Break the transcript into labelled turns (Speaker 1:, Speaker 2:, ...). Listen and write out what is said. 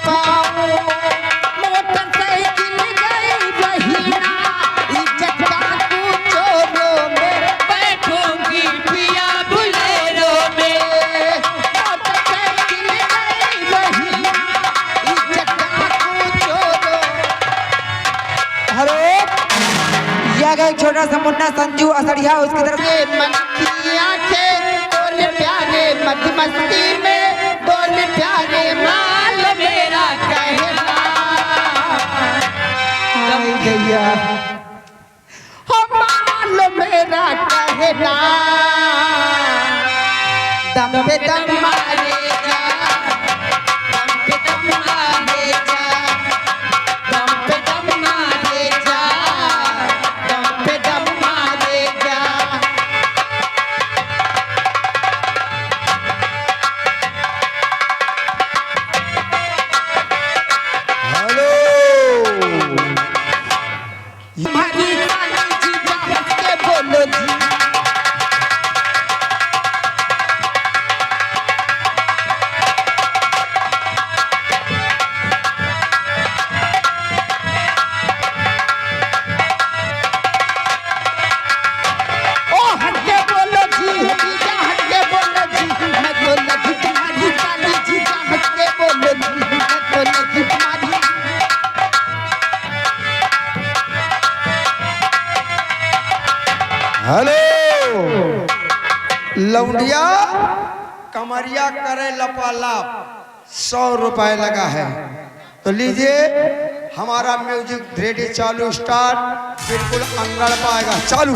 Speaker 1: पाऊं मोटरसाइकिल गई बहिना इज्जत का चोरों में
Speaker 2: बैठूंगी पिया बुलेरो में
Speaker 1: मोटरसाइकिल गई बहिना इज्जत का चोरों।
Speaker 3: हेलो, यह गया एक छोटा सा मुन्ना संजू असड़िया, उसकी तरफ
Speaker 1: मन की आंखें डोले प्यारे मस्ती में डोले प्यारे माल मेरा कहना
Speaker 3: गैया
Speaker 1: हो माल मेरा कहना दम पे दम मारेगा दम पे दम मारेगा दम पे दम मारेगा दम पे दम मारेगा।
Speaker 3: हेलो,
Speaker 1: हमारी रानी जी जाहत के बोलो जी ओ हट के बोलो जी जीजा हट के बोलो जी मैं बोलो जी तुम्हारी रानी जी जाहत के बोलो जी मैं बोलो जी तुम्हारी।
Speaker 3: हेलो, लौंडिया कमरिया करे लपालाप 100 रुपए लगा है, तो लीजिए हमारा म्यूजिक रेडी चालू स्टार्ट, बिल्कुल अंगड़ पाएगा चालू।